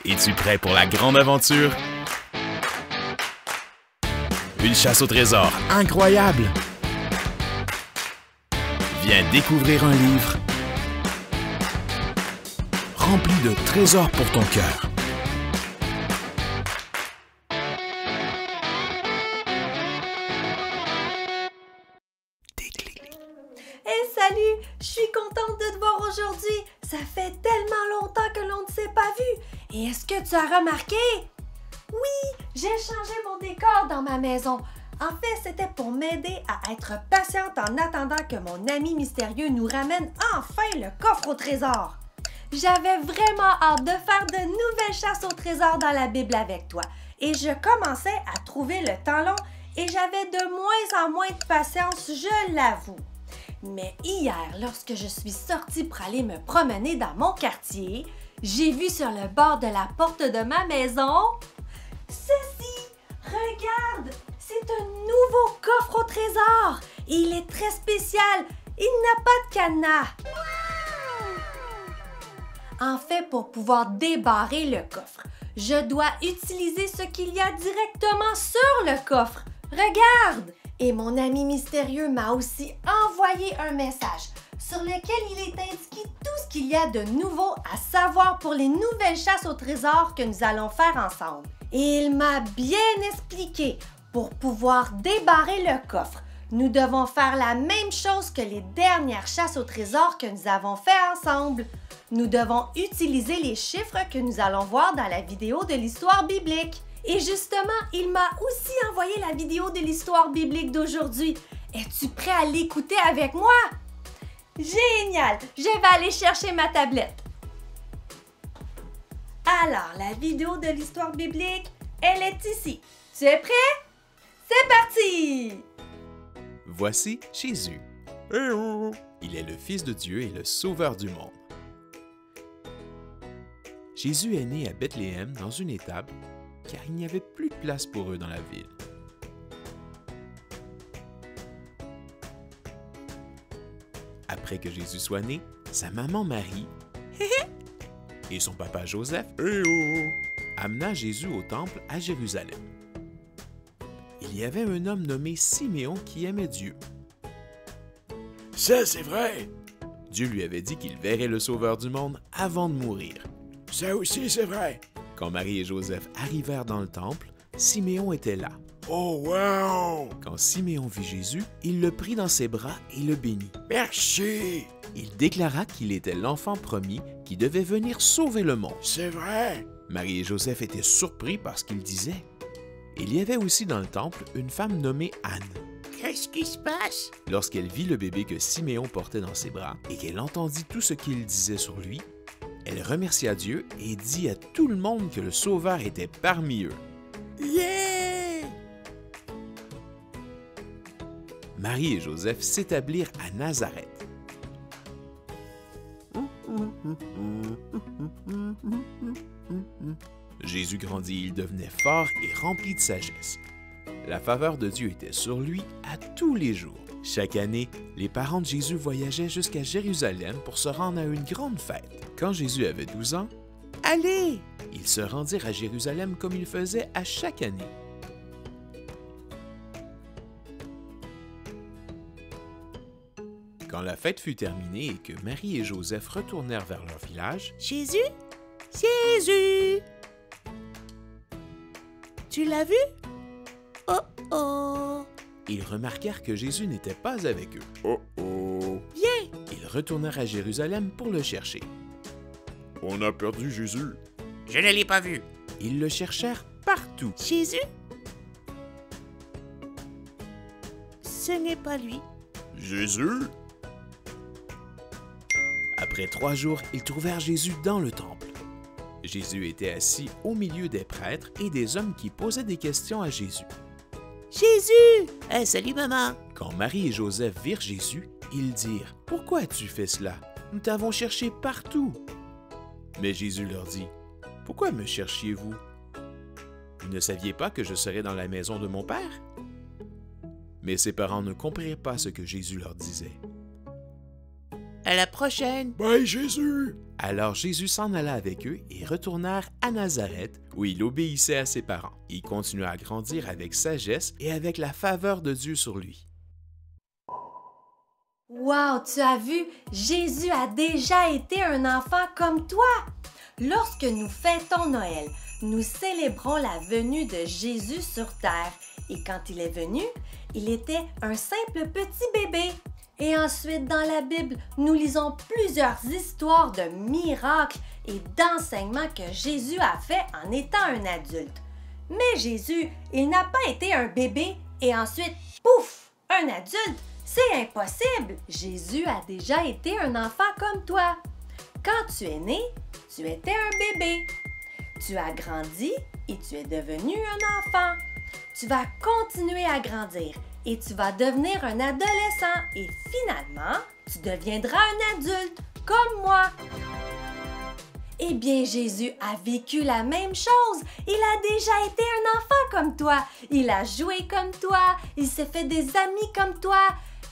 Es-tu prêt pour la grande aventure? Une chasse au trésor incroyable! Viens découvrir un livre rempli de trésors pour ton cœur. Hey, salut! Je suis contente de te voir aujourd'hui. Ça fait tellement longtemps que l'on ne s'est pas vu. Et est-ce que tu as remarqué? Oui, j'ai changé mon décor dans ma maison. En fait, c'était pour m'aider à être patiente en attendant que mon ami mystérieux nous ramène enfin le coffre au trésor. J'avais vraiment hâte de faire de nouvelles chasses au trésor dans la Bible avec toi. Et je commençais à trouver le temps long et j'avais de moins en moins de patience, je l'avoue. Mais hier, lorsque je suis sortie pour aller me promener dans mon quartier, j'ai vu sur le bord de la porte de ma maison ceci! Regarde! C'est un nouveau coffre au trésor! Et il est très spécial! Il n'a pas de cadenas! En fait, pour pouvoir débarrer le coffre, je dois utiliser ce qu'il y a directement sur le coffre. Regarde! Et mon ami mystérieux m'a aussi envoyé un message sur lequel il est indiqué tout ce qu'il y a de nouveau à savoir pour les nouvelles chasses au trésor que nous allons faire ensemble. Et il m'a bien expliqué, pour pouvoir débarrer le coffre, nous devons faire la même chose que les dernières chasses au trésor que nous avons fait ensemble. Nous devons utiliser les chiffres que nous allons voir dans la vidéo de l'histoire biblique. Et justement, il m'a aussi envoyé la vidéo de l'histoire biblique d'aujourd'hui. Es-tu prêt à l'écouter avec moi? Génial! Je vais aller chercher ma tablette. Alors, la vidéo de l'histoire biblique, elle est ici. Tu es prêt? C'est parti! Voici Jésus. Il est le Fils de Dieu et le Sauveur du monde. Jésus est né à Bethléem dans une étable, car il n'y avait plus de place pour eux dans la ville. Après que Jésus soit né, sa maman Marie et son papa Joseph amena Jésus au temple à Jérusalem. Il y avait un homme nommé Siméon qui aimait Dieu. Ça, c'est vrai. Dieu lui avait dit qu'il verrait le Sauveur du monde avant de mourir. Ça aussi, c'est vrai. Quand Marie et Joseph arrivèrent dans le temple, Siméon était là. Oh, wow! Quand Siméon vit Jésus, il le prit dans ses bras et le bénit. Merci! Il déclara qu'il était l'enfant promis qui devait venir sauver le monde. C'est vrai! Marie et Joseph étaient surpris par ce qu'il disait. Il y avait aussi dans le temple une femme nommée Anne. Qu'est-ce qui se passe? Lorsqu'elle vit le bébé que Siméon portait dans ses bras et qu'elle entendit tout ce qu'il disait sur lui, elle remercia Dieu et dit à tout le monde que le Sauveur était parmi eux. Yeah! Marie et Joseph s'établirent à Nazareth. Jésus grandit, il devenait fort et rempli de sagesse. La faveur de Dieu était sur lui à tous les jours. Chaque année, les parents de Jésus voyageaient jusqu'à Jérusalem pour se rendre à une grande fête. Quand Jésus avait 12 ans, allez! Ils se rendirent à Jérusalem comme ils faisaient à chaque année. Quand la fête fut terminée et que Marie et Joseph retournèrent vers leur village, Jésus? Jésus! Tu l'as vu? Oh oh! ils remarquèrent que Jésus n'était pas avec eux. Oh oh! Viens! Ils retournèrent à Jérusalem pour le chercher. On a perdu Jésus. Je ne l'ai pas vu. Ils le cherchèrent partout. Jésus? Ce n'est pas lui. Jésus? Après 3 jours, ils trouvèrent Jésus dans le temple. Jésus était assis au milieu des prêtres et des hommes qui posaient des questions à Jésus. Jésus! Salut maman! Quand Marie et Joseph virent Jésus, ils dirent « Pourquoi as-tu fait cela? Nous t'avons cherché partout. » Mais Jésus leur dit « Pourquoi me cherchiez-vous? Vous ne saviez pas que je serais dans la maison de mon Père? » Mais ses parents ne comprirent pas ce que Jésus leur disait. À la prochaine! Bye, Jésus! Alors Jésus s'en alla avec eux et retournèrent à Nazareth, où il obéissait à ses parents. Il continua à grandir avec sagesse et avec la faveur de Dieu sur lui. Wow, tu as vu, Jésus a déjà été un enfant comme toi. Lorsque nous fêtons Noël, nous célébrons la venue de Jésus sur terre. Et quand il est venu, il était un simple petit bébé. Et ensuite, dans la Bible, nous lisons plusieurs histoires de miracles et d'enseignements que Jésus a fait en étant un adulte. Mais Jésus, il n'a pas été un bébé et ensuite, pouf, un adulte. C'est impossible! Jésus a déjà été un enfant comme toi. Quand tu es né, tu étais un bébé. Tu as grandi et tu es devenu un enfant. Tu vas continuer à grandir et tu vas devenir un adolescent et finalement, tu deviendras un adulte comme moi. Eh bien, Jésus a vécu la même chose. Il a déjà été un enfant comme toi. Il a joué comme toi. Il s'est fait des amis comme toi.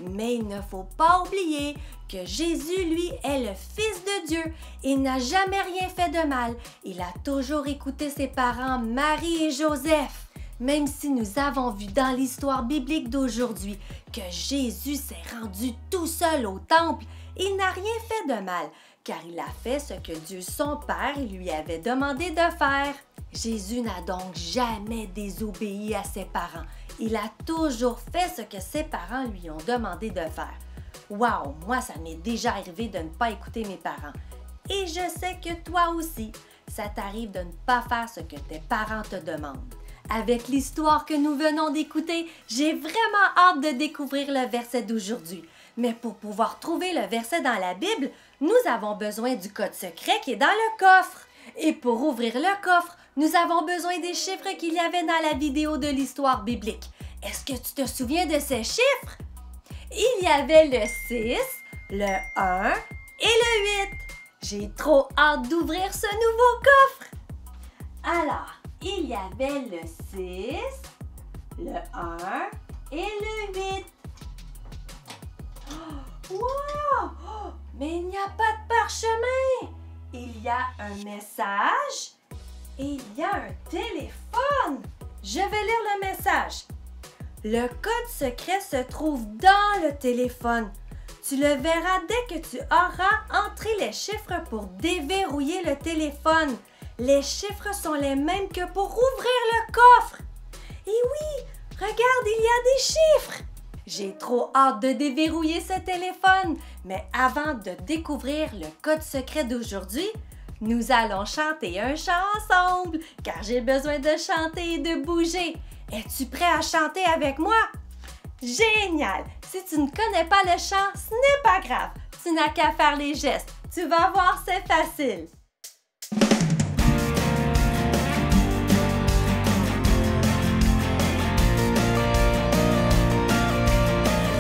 Mais il ne faut pas oublier que Jésus, lui, est le Fils de Dieu. Il n'a jamais rien fait de mal. Il a toujours écouté ses parents, Marie et Joseph. Même si nous avons vu dans l'histoire biblique d'aujourd'hui que Jésus s'est rendu tout seul au temple, il n'a rien fait de mal, car il a fait ce que Dieu son Père lui avait demandé de faire. Jésus n'a donc jamais désobéi à ses parents. Il a toujours fait ce que ses parents lui ont demandé de faire. Wow, moi ça m'est déjà arrivé de ne pas écouter mes parents. Et je sais que toi aussi, ça t'arrive de ne pas faire ce que tes parents te demandent. Avec l'histoire que nous venons d'écouter, j'ai vraiment hâte de découvrir le verset d'aujourd'hui. Mais pour pouvoir trouver le verset dans la Bible, nous avons besoin du code secret qui est dans le coffre. Et pour ouvrir le coffre, nous avons besoin des chiffres qu'il y avait dans la vidéo de l'histoire biblique. Est-ce que tu te souviens de ces chiffres? Il y avait le 6, le 1 et le 8. J'ai trop hâte d'ouvrir ce nouveau coffre. Alors, il y avait le 6, le 1 et le 8. Oh, wow! Oh, mais il n'y a pas de parchemin. Il y a un message et il y a un téléphone. Je vais lire le message. Le code secret se trouve dans le téléphone. Tu le verras dès que tu auras entré les chiffres pour déverrouiller le téléphone. Les chiffres sont les mêmes que pour ouvrir le coffre. Et oui, regarde, il y a des chiffres. J'ai trop hâte de déverrouiller ce téléphone. Mais avant de découvrir le code secret d'aujourd'hui, nous allons chanter un chant ensemble, car j'ai besoin de chanter et de bouger. Es-tu prêt à chanter avec moi? Génial! Si tu ne connais pas le chant, ce n'est pas grave. Tu n'as qu'à faire les gestes. Tu vas voir, c'est facile.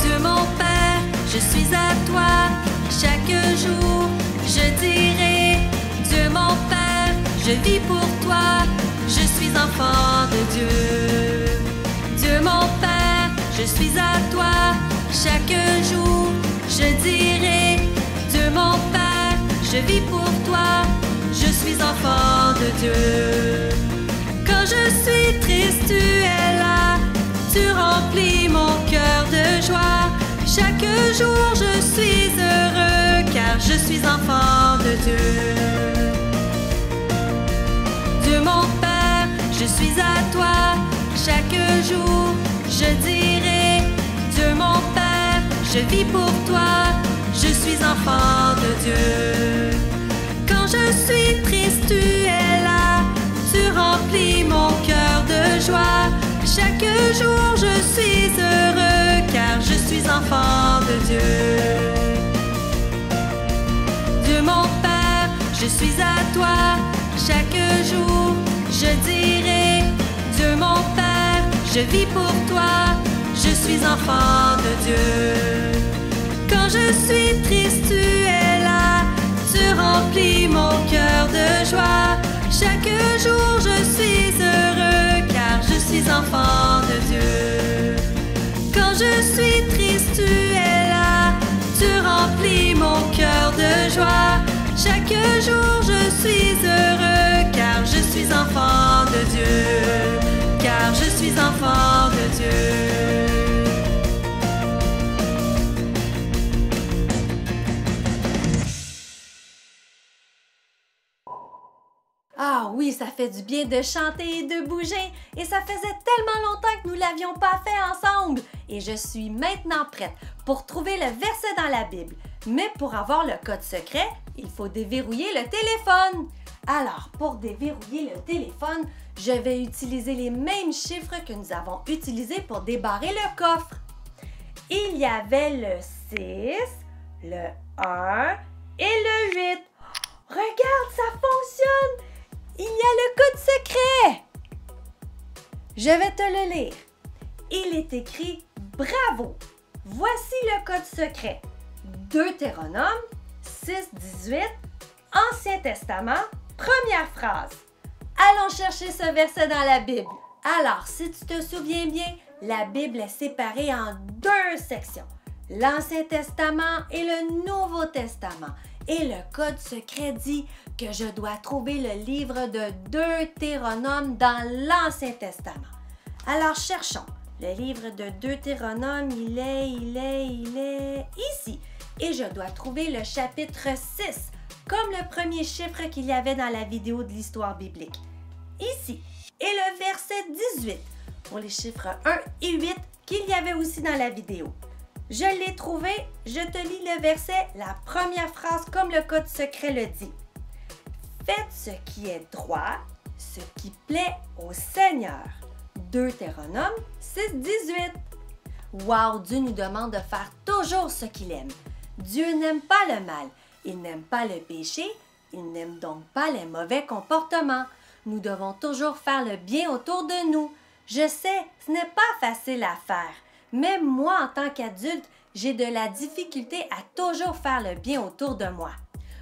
Dieu mon Père, je suis à toi. Chaque jour, je dirai, Dieu mon Père, je vis pour toi. Je suis enfant de Dieu. Dieu mon Père, je suis à toi. Chaque jour, je dirai, Dieu mon Père, je vis pour toi. Je suis enfant de Dieu. Quand je suis triste, tu es là. Tu remplis mon cœur de joie. Chaque jour, je suis heureux, car je suis enfant de Dieu. Dieu mon Père, je suis à toi. Chaque jour, je dirai, Dieu mon Père, je vis pour toi. Je suis enfant de Dieu. Quand je suis triste, tu es là. Tu remplis mon cœur de joie. Chaque jour, je suis heureux, car je suis enfant de Dieu. Dieu mon Père, je suis à toi. Chaque jour, je dirai, Dieu mon Père, je vis pour toi. Je suis enfant de Dieu. Quand je suis triste, tu es là. Tu remplis mon cœur de joie. Chaque jour, je suis heureux, car je suis enfant de Dieu. Quand je suis triste, tu es là. Tu remplis mon cœur de joie. Chaque jour je suis heureux, car je suis enfant de Dieu, car je suis enfant de Dieu. Ah oui, ça fait du bien de chanter et de bouger. Et ça faisait tellement longtemps que nous ne l'avions pas fait ensemble. Et je suis maintenant prête pour trouver le verset dans la Bible. Mais pour avoir le code secret, il faut déverrouiller le téléphone. Alors, pour déverrouiller le téléphone, je vais utiliser les mêmes chiffres que nous avons utilisés pour débarrer le coffre. Il y avait le 6, le 1 et le 8. Regarde, ça fonctionne! Il y a le code secret! Je vais te le lire. Il est écrit « Bravo! Voici le code secret. Deutéronome 6:18, Ancien Testament, première phrase. » Allons chercher ce verset dans la Bible. Alors, si tu te souviens bien, la Bible est séparée en deux sections. L'Ancien Testament et le Nouveau Testament. Et le code secret dit que je dois trouver le livre de Deutéronome dans l'Ancien Testament. Alors cherchons. Le livre de Deutéronome, il est ici. Et je dois trouver le chapitre 6, comme le premier chiffre qu'il y avait dans la vidéo de l'histoire biblique. Ici. Et le verset 18, pour les chiffres 1 et 8 qu'il y avait aussi dans la vidéo. Je l'ai trouvé, je te lis le verset, la première phrase comme le code secret le dit. Faites ce qui est droit, ce qui plaît au Seigneur. Deutéronome 6:18. Wow, Dieu nous demande de faire toujours ce qu'il aime. Dieu n'aime pas le mal, il n'aime pas le péché, il n'aime donc pas les mauvais comportements. Nous devons toujours faire le bien autour de nous. Je sais, ce n'est pas facile à faire. Même moi, en tant qu'adulte, j'ai de la difficulté à toujours faire le bien autour de moi.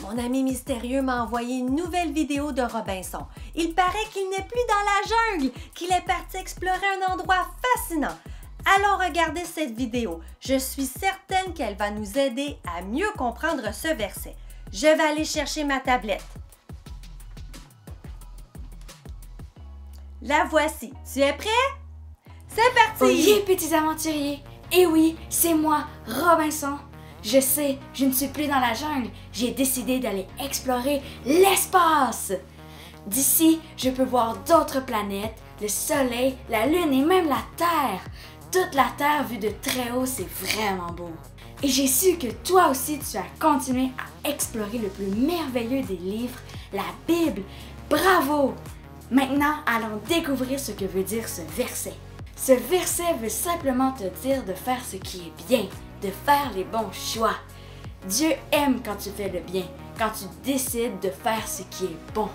Mon ami mystérieux m'a envoyé une nouvelle vidéo de Robinson. Il paraît qu'il n'est plus dans la jungle, qu'il est parti explorer un endroit fascinant. Allons regarder cette vidéo. Je suis certaine qu'elle va nous aider à mieux comprendre ce verset. Je vais aller chercher ma tablette. La voici. Tu es prêt? C'est parti! Oyez, petits aventuriers! Et oui, c'est moi, Robinson. Je sais, je ne suis plus dans la jungle. J'ai décidé d'aller explorer l'espace. D'ici, je peux voir d'autres planètes, le soleil, la lune et même la Terre. Toute la Terre vue de très haut, c'est vraiment beau. Et j'ai su que toi aussi, tu as continué à explorer le plus merveilleux des livres, la Bible. Bravo! Maintenant, allons découvrir ce que veut dire ce verset. Ce verset veut simplement te dire de faire ce qui est bien, de faire les bons choix. Dieu aime quand tu fais le bien, quand tu décides de faire ce qui est bon.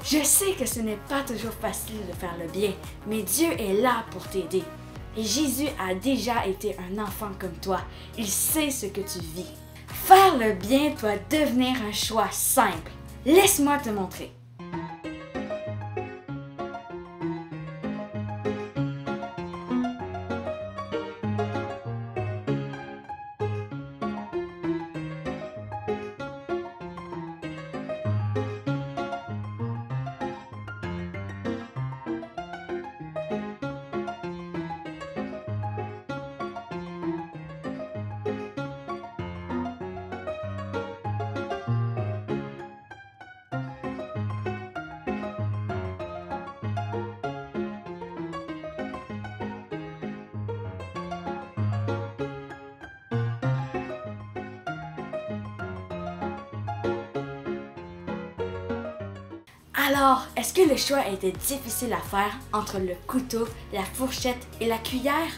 Je sais que ce n'est pas toujours facile de faire le bien, mais Dieu est là pour t'aider. Et Jésus a déjà été un enfant comme toi. Il sait ce que tu vis. Faire le bien doit devenir un choix simple. Laisse-moi te montrer. Alors, est-ce que le choix était difficile à faire entre le couteau, la fourchette et la cuillère?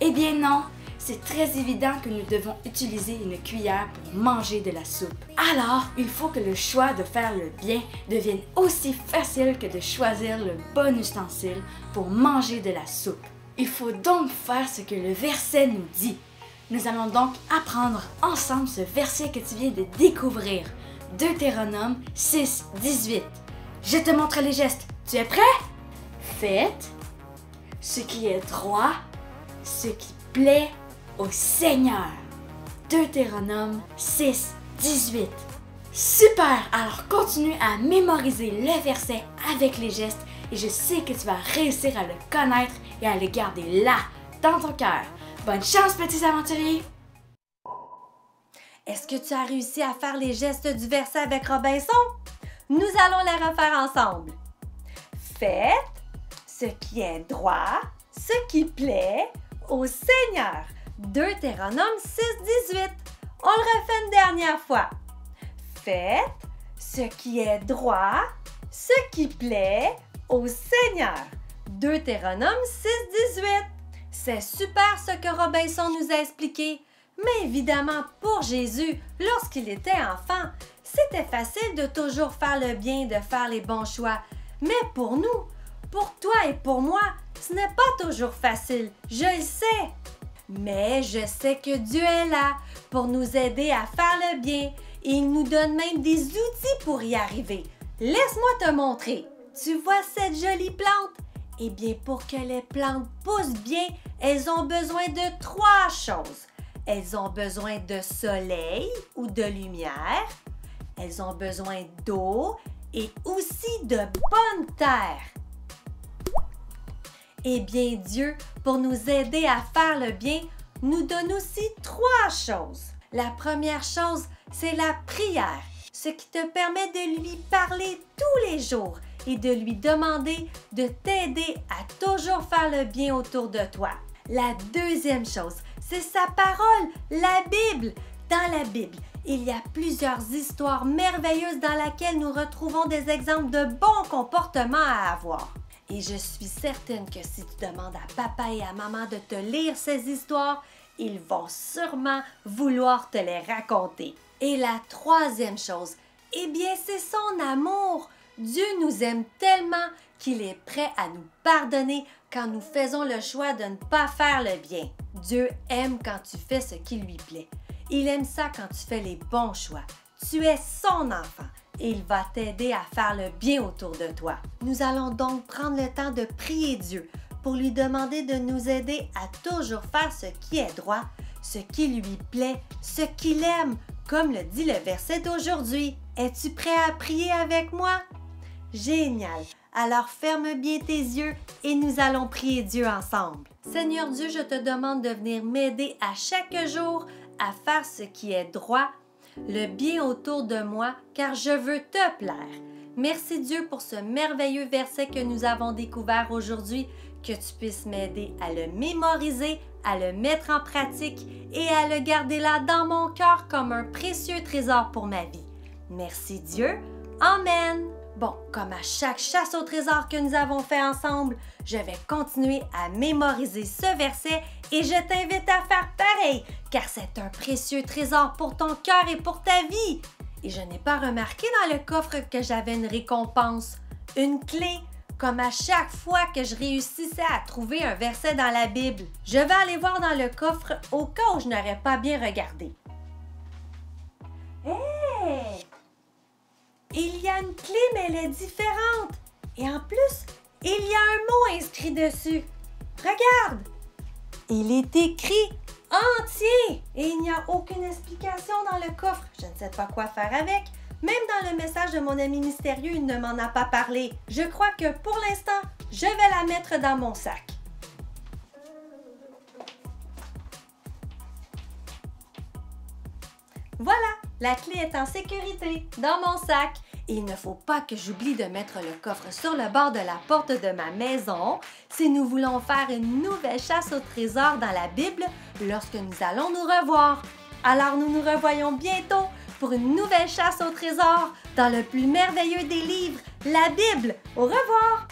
Eh bien non, c'est très évident que nous devons utiliser une cuillère pour manger de la soupe. Alors, il faut que le choix de faire le bien devienne aussi facile que de choisir le bon ustensile pour manger de la soupe. Il faut donc faire ce que le verset nous dit. Nous allons donc apprendre ensemble ce verset que tu viens de découvrir. Deutéronome 6:18. Je te montre les gestes. Tu es prêt? Faites ce qui est droit, ce qui plaît au Seigneur. Deutéronome 6:18. Super! Alors continue à mémoriser le verset avec les gestes et je sais que tu vas réussir à le connaître et à le garder là, dans ton cœur. Bonne chance, petits aventuriers! Est-ce que tu as réussi à faire les gestes du verset avec Robinson? Nous allons les refaire ensemble. Faites ce qui est droit, ce qui plaît au Seigneur. Deutéronome 6:18. On le refait une dernière fois. Faites ce qui est droit, ce qui plaît au Seigneur. Deutéronome 6:18. C'est super ce que Robinson nous a expliqué. Mais évidemment, pour Jésus, lorsqu'il était enfant, c'était facile de toujours faire le bien, de faire les bons choix. Mais pour nous, pour toi et pour moi, ce n'est pas toujours facile, je le sais. Mais je sais que Dieu est là pour nous aider à faire le bien et il nous donne même des outils pour y arriver. Laisse-moi te montrer. Tu vois cette jolie plante? Eh bien, pour que les plantes poussent bien, elles ont besoin de 3 choses. Elles ont besoin de soleil ou de lumière. Elles ont besoin d'eau et aussi de bonne terre. Eh bien, Dieu, pour nous aider à faire le bien, nous donne aussi 3 choses. La première chose, c'est la prière, ce qui te permet de lui parler tous les jours et de lui demander de t'aider à toujours faire le bien autour de toi. La deuxième chose, c'est sa parole, la Bible. Dans la Bible, il y a plusieurs histoires merveilleuses dans lesquelles nous retrouvons des exemples de bons comportements à avoir. Et je suis certaine que si tu demandes à papa et à maman de te lire ces histoires, ils vont sûrement vouloir te les raconter. Et la troisième chose, eh bien, c'est son amour. Dieu nous aime tellement qu'il est prêt à nous pardonner quand nous faisons le choix de ne pas faire le bien. Dieu aime quand tu fais ce qui lui plaît. Il aime ça quand tu fais les bons choix. Tu es son enfant et il va t'aider à faire le bien autour de toi. Nous allons donc prendre le temps de prier Dieu pour lui demander de nous aider à toujours faire ce qui est droit, ce qui lui plaît, ce qu'il aime, comme le dit le verset d'aujourd'hui. Es-tu prêt à prier avec moi? Génial! Alors ferme bien tes yeux et nous allons prier Dieu ensemble. Seigneur Dieu, je te demande de venir m'aider à chaque jour à faire ce qui est droit, le bien autour de moi, car je veux te plaire. Merci Dieu pour ce merveilleux verset que nous avons découvert aujourd'hui, que tu puisses m'aider à le mémoriser, à le mettre en pratique et à le garder là dans mon cœur comme un précieux trésor pour ma vie. Merci Dieu. Amen. Bon, comme à chaque chasse au trésor que nous avons fait ensemble, je vais continuer à mémoriser ce verset et je t'invite à faire pareil, car c'est un précieux trésor pour ton cœur et pour ta vie. Et je n'ai pas remarqué dans le coffre que j'avais une récompense, une clé, comme à chaque fois que je réussissais à trouver un verset dans la Bible. Je vais aller voir dans le coffre au cas où je n'aurais pas bien regardé. Hey! Il y a une clé, mais elle est différente. Et en plus, il y a un mot inscrit dessus. Regarde! Il est écrit entier et il n'y a aucune explication dans le coffre. Je ne sais pas quoi faire avec. Même dans le message de mon ami mystérieux, il ne m'en a pas parlé. Je crois que pour l'instant, je vais la mettre dans mon sac. Voilà, la clé est en sécurité dans mon sac. Et il ne faut pas que j'oublie de mettre le coffre sur le bord de la porte de ma maison si nous voulons faire une nouvelle chasse au trésor dans la Bible lorsque nous allons nous revoir. Alors nous nous revoyons bientôt pour une nouvelle chasse au trésor dans le plus merveilleux des livres, la Bible. Au revoir!